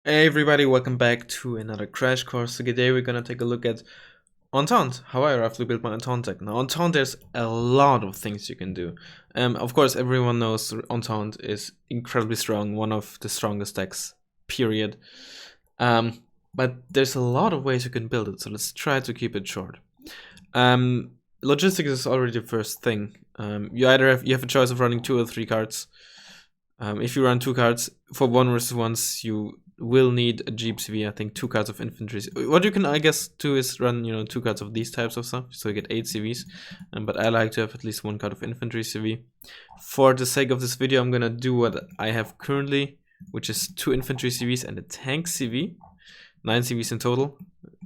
Hey everybody, welcome back to another crash course. So today we're gonna take a look at Entente, how I roughly built my Entente deck. Now Entente, there's a lot of things you can do. Of course everyone knows Entente is incredibly strong, one of the strongest decks, period. But there's a lot of ways you can build it, so let's try to keep it short. Logistics is already the first thing. You have a choice of running 2 or 3 cards. If you run 2 cards for 1 versus 1s, you will need a Jeep CV. I think 2 cards of infantry. What you can, I guess, do is run 2 cards of these types of stuff, so you get 8 CVs. But I like to have at least 1 card of infantry CV. For the sake of this video, I'm gonna do what I have currently, which is 2 infantry CVs and a tank CV. 9 CVs in total,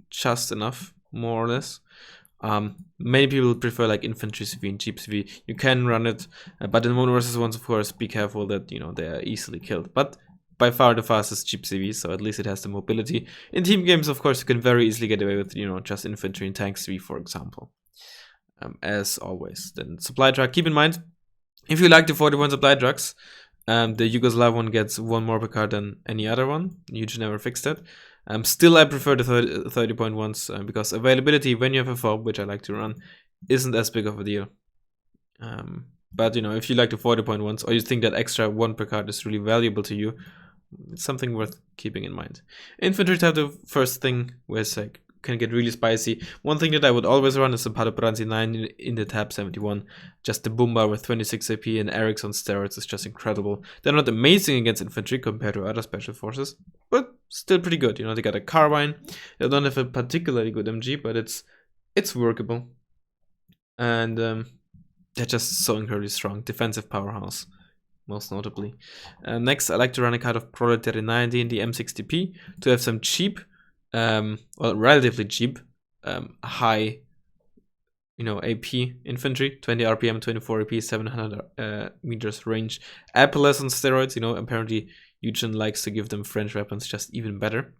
just enough, more or less. Many people prefer like infantry CV and Jeep CV. You can run it, but in 1 versus 1s, of course, be careful that they are easily killed. But by far the fastest Jeep CV, so at least it has the mobility. In team games, of course, you can very easily get away with just infantry and tank CV, for example. As always, then supply truck. Keep in mind, if you like the 41 supply trucks, the Yugoslav one gets 1 more per card than any other one. You should never fix that. Still, I prefer the 30-point ones because availability when you have a fob, which I like to run, isn't as big of a deal. But if you like the 40-point ones, or you think that extra 1 per card is really valuable to you, it's something worth keeping in mind. Infantry type, the first thing where it's like can get really spicy. One thing that I would always run is the Padobranzi 9 in the tab 71. Just the Boomba with 26 AP and Eric's on steroids is just incredible. They're not amazing against infantry compared to other special forces, but still pretty good. They got a carbine. They don't have a particularly good MG, but it's workable. And they're just so incredibly strong. Defensive powerhouse, most notably. Next, I like to run a card of Proletary 90 in the M60P to have some cheap, well, relatively cheap, high, AP infantry, 20 RPM, 24 AP, 700 meters range. Appelas on steroids, apparently Eugen likes to give them French weapons just even better.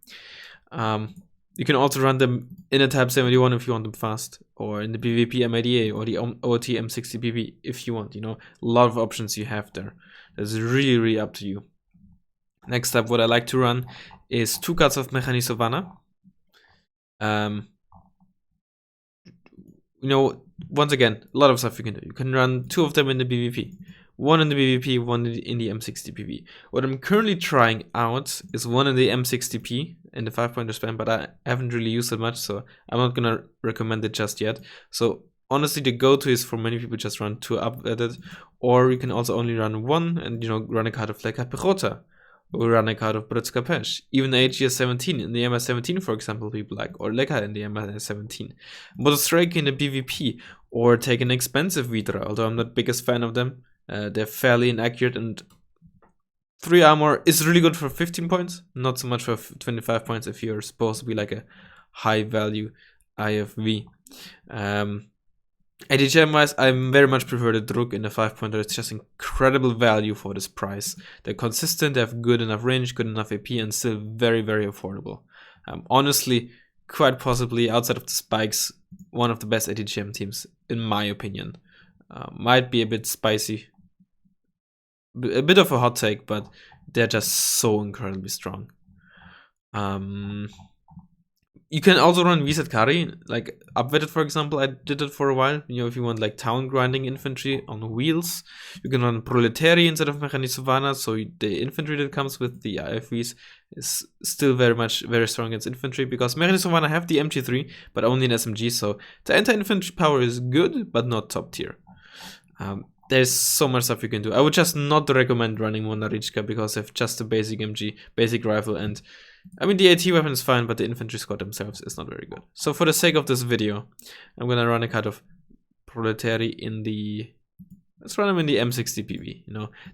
You can also run them in a tab 71 if you want them fast, or in the PvP MIDA or the OT M60PP if you want. A lot of options you have there. That's really, really up to you. Next up, what I like to run is 2 cards of Mechanisovana. Once again, a lot of stuff you can do. You can run 2 of them in the PvP. 1 in the PvP, 1 in the M60PP. What I'm currently trying out is 1 in the M60P in the 5-pointer spam, but I haven't really used it much, so I'm not gonna recommend it just yet. So honestly, the go-to is for many people just run 2 up at it, or you can also only run 1 and run a card of Leka Pechota, or run a card of Brytska Pech. Even AGS 17 in the MS17, for example, people like, or Leka in the MS17. Motostrike in the PvP, or take an expensive Vidra, although I'm not the biggest fan of them. They're fairly inaccurate, and 3 armor is really good for 15 points, not so much for 25 points if you're supposed to be like a high value IFV. ADGM wise, I very much prefer the Druk in the 5-pointer. It's just incredible value for this price. They're consistent, they have good enough range, good enough AP, and still very, very affordable. Honestly, quite possibly, outside of the spikes, one of the best ADGM teams, in my opinion. Might be a bit spicy, a bit of a hot take, but they're just so incredibly strong. You can also run Visat Kari, like Upwetted, for example. I did it for a while. If you want like town grinding infantry on wheels, you can run Proletary instead of Mechanisovana, so the infantry that comes with the IFVs is still very strong against infantry, because Mechanisovana have the MG3, but only an SMG, so the anti-infantry power is good, but not top tier. There's so much stuff you can do. I would just not recommend running Monarichka because they have just a basic MG, basic rifle, and I mean the AT weapon is fine, but the infantry squad themselves is not very good. So for the sake of this video, I'm gonna run a card of Proletary in the... Let's run them in the M60 PV.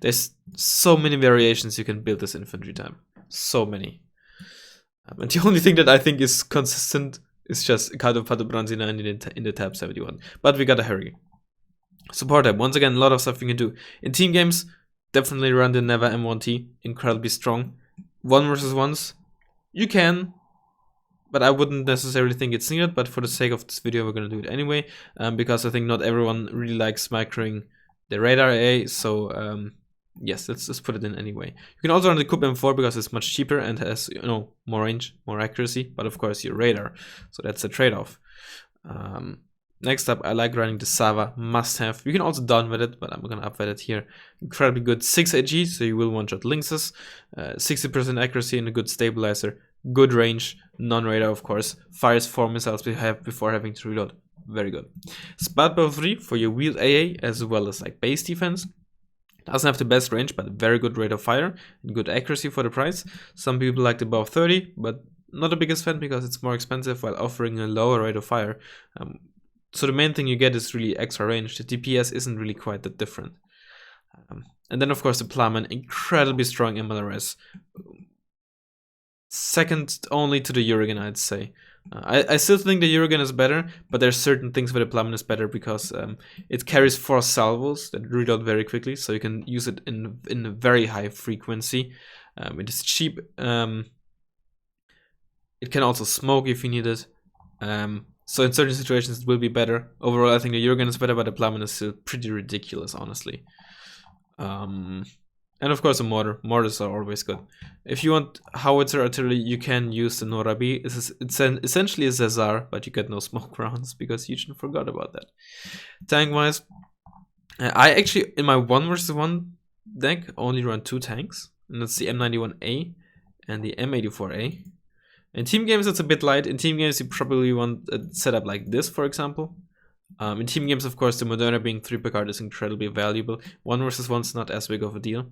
There's so many variations you can build this infantry type. So many. And the only thing that I think is consistent is just a card of Padobranzi 9 in the tab 71. But we gotta hurry. Support tab. Once again, a lot of stuff you can do. In team games, definitely run the Never M1T. Incredibly strong. 1 versus 1s. You can, but I wouldn't necessarily think it's needed, but for the sake of this video, we're going to do it anyway, because I think not everyone really likes microing the radar AA, so yes, let's just put it in anyway. You can also run the Coupe M4 because it's much cheaper and has, you know, more range, more accuracy, but of course your radar, so that's a trade-off. Next up, I like running the Sava, must have. You can also downweight it, but I'm gonna upweight it here. Incredibly good 6 AG, so you will one-shot lynxes, 60% accuracy and a good stabilizer, good range, non-radar of course, fires 4 missiles before having to reload. Very good. Spad Power 3 for your wheeled AA as well as like base defense. Doesn't have the best range, but very good rate of fire and good accuracy for the price. Some people like the above 30, but not the biggest fan because it's more expensive while offering a lower rate of fire. So the main thing you get is really extra range. The DPS isn't really quite that different. And then of course the Plowman, incredibly strong MLRS. Second only to the Urigan, I'd say. I still think the Urigan is better, but there's certain things where the Plowman is better because it carries 4 salvos that reload very quickly, so you can use it in a very high frequency. It is cheap. It can also smoke if you need it. So in certain situations it will be better. Overall, I think the Urigan is better, but the Plowman is still pretty ridiculous, honestly. And of course a mortar. Mortars are always good. If you want howitzer artillery, you can use the Norabi. It's essentially a Cesar, but you get no smoke rounds because Eugen forgot about that. Tank-wise, I actually, in my 1 versus 1 deck, only run 2 tanks. And that's the M91A and the M84A. In team games, it's a bit light. In team games, you probably want a setup like this, for example. In team games, of course, the Moderna being 3 per card is incredibly valuable. 1 versus 1 is not as big of a deal.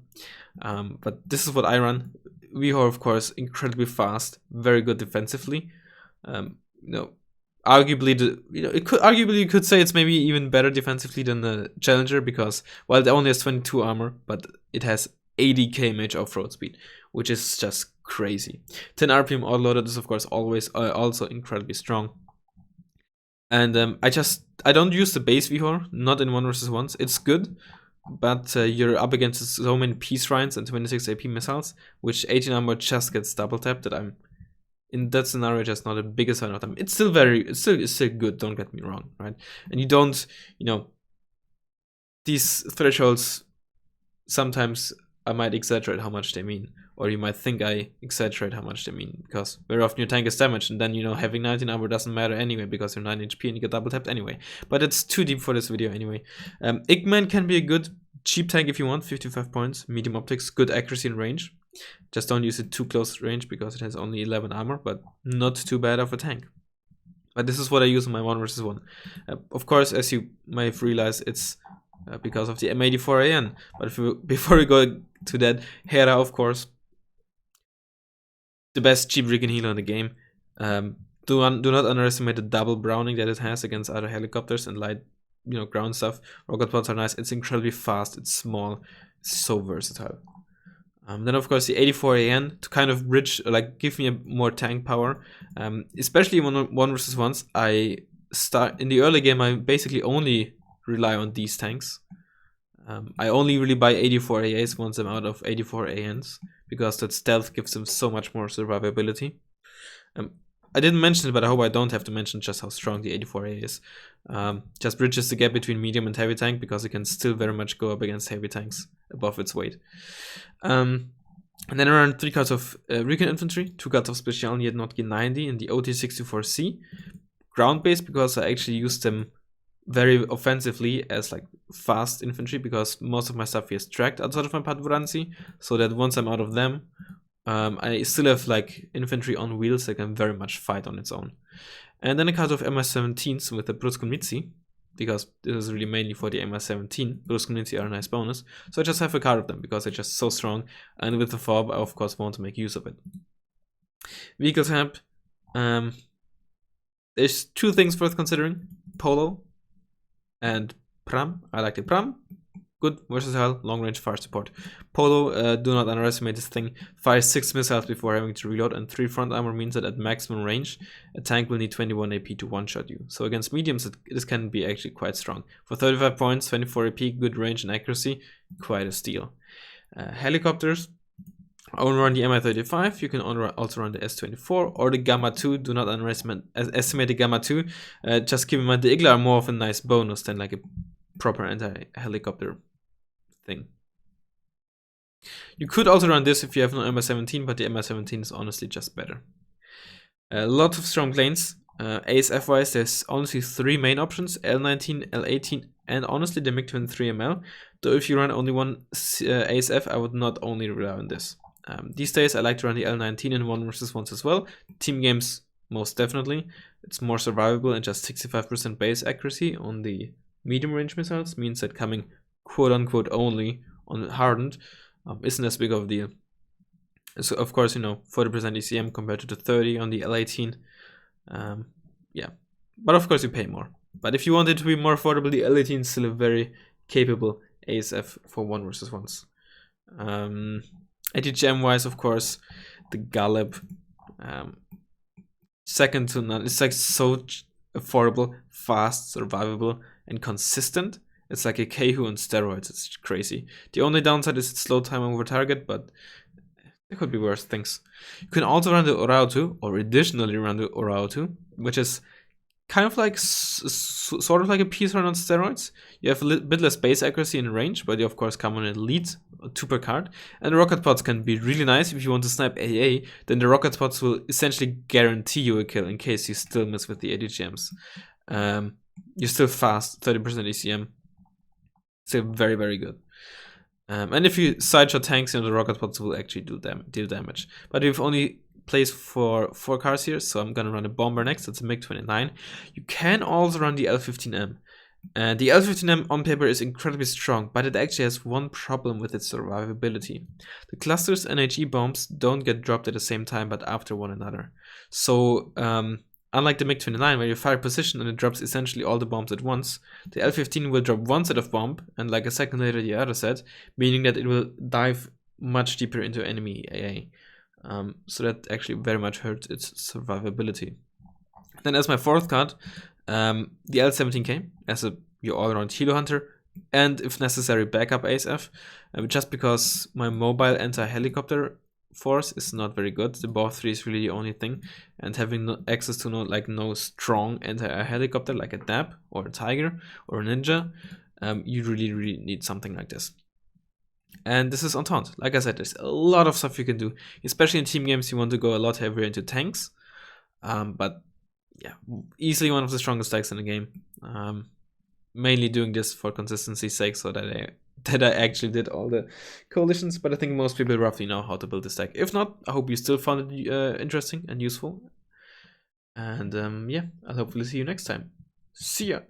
But this is what I run. Vihor, of course, incredibly fast, very good defensively. Arguably, you could say it's maybe even better defensively than the Challenger because, well, it only has 22 armor, but it has 80k mage off-road speed, which is just crazy. 10 RPM autoloaded is, of course, always also incredibly strong. And I don't use the base Vihor, not in 1 versus 1s. It's good, but you're up against so many peace shrines and 26 AP missiles, which 18 armor just gets double tapped. That I'm in that scenario just not the biggest fan of them. It's still good. Don't get me wrong, right? And you don't, these thresholds sometimes I might exaggerate how much they mean. Or you might think I exaggerate how much they mean, because very often your tank is damaged, and then, having 19 armor doesn't matter anyway, because you're 9 HP and you get double tapped anyway. But it's too deep for this video anyway. Igman can be a good cheap tank if you want, 55 points, medium optics, good accuracy and range. Just don't use it too close range, because it has only 11 armor, but not too bad of a tank. But this is what I use in my 1 versus 1. Of course, as you may have realized, it's because of the M84AN. But before we go to that, Hera, of course, the best cheap recon healer in the game. Do not underestimate the double browning that it has against other helicopters and light, ground stuff. Rocket pods are nice. It's incredibly fast. It's small. It's so versatile. Then of course the 84AN to kind of bridge, give me a more tank power. Especially in 1 versus 1s. In the early game, I basically only rely on these tanks. I only really buy 84 AAs once I'm out of 84 ANs, because that stealth gives them so much more survivability. I didn't mention it, but I hope I don't have to mention just how strong the 84 AA is. Just bridges the gap between medium and heavy tank, because it can still very much go up against heavy tanks above its weight. And then around 3 cards of recon infantry, 2 cards of Special yet not G90 in the OT64C. Ground based, because I actually use them very offensively as fast infantry, because most of my stuff is tracked outside of my Padvuranzi, so that once I'm out of them, I still have infantry on wheels that can very much fight on its own. And then a card of MS-17s with the Bruskunmitsi, because this is really mainly for the MS-17. Bruskunmitsi are a nice bonus, so I just have a card of them because they're just so strong, and with the FOB I of course want to make use of it. Vehicle type, there's 2 things worth considering: Polo and Pram. I like the Pram. Good, versatile, long range fire support. Polo, do not underestimate this thing. Fires 6 missiles before having to reload, and 3 front armor means that at maximum range, a tank will need 21 AP to one-shot you. So against mediums, this can be actually quite strong. For 35 points, 24 AP, good range and accuracy, quite a steal. Helicopters, I only run the Mi-35. You can also run the S-24 or the Gamma 2. Do not estimate the Gamma 2. Just keep in mind the Igla are more of a nice bonus than a proper anti-helicopter thing. You could also run this if you have no MI17, but the MI17 is honestly just better. Lots of strong lanes. ASF wise, there's honestly 3 main options: L19, L18, and honestly the MiG-23ML. Though if you run only one ASF, I would not only rely on this. These days I like to run the L19 in 1 versus 1s as well. Team games, most definitely. It's more survivable, and just 65% base accuracy on the medium range missiles means that coming quote unquote only on hardened isn't as big of a deal. So of course, you know, 40% ECM compared to the 30 on the L18. Yeah, but of course you pay more. But if you want it to be more affordable, the L18 is still a very capable ASF for 1 versus 1s. ATGM wise, of course, the Galeb, second to none. It's like so affordable, fast, survivable, and consistent. It's like a Keihu on steroids. It's crazy. The only downside is its slow time over target, but there could be worse things. You can also run the Orautu, or additionally run the Orautu, which is kind of like sort of like a piece run on steroids. You have a bit less base accuracy and range, but you of course come on elite, 2 per card. And the rocket pods can be really nice if you want to snipe AA. Then the rocket pods will essentially guarantee you a kill in case you still miss with the ADGMs. You're still fast, 30% ECM. Still very, very good. And if you sideshot tanks, you know, the rocket pods will actually do damage. But we've only placed for 4 cars here, so I'm gonna run a bomber next. It's a MiG-29. You can also run the L15M. And the L15M on paper is incredibly strong, but it actually has one problem with its survivability. The clusters and HE bombs don't get dropped at the same time, but after one another. So unlike the MiG-29, where you fire position and it drops essentially all the bombs at once, the L-15 will drop one set of bomb and like a second later the other set, meaning that it will dive much deeper into enemy AA. So that actually very much hurts its survivability. Then as my 4th card, the L-17K as your all-around helo hunter, and if necessary backup ASF, just because my mobile anti-helicopter force is not very good. The BOW 3 is really the only thing, and having access to no strong anti-air helicopter like a DAB or a Tiger or a Ninja, you really need something like this. And this is Entente. Like I said, there's a lot of stuff you can do, especially in team games. You want to go a lot heavier into tanks, but yeah, easily one of the strongest decks in the game. Mainly doing this for consistency's sake, so that I actually did all the coalitions, but I think most people roughly know how to build this deck. If not, I hope you still found it interesting and useful. And yeah, I'll hopefully see you next time. See ya!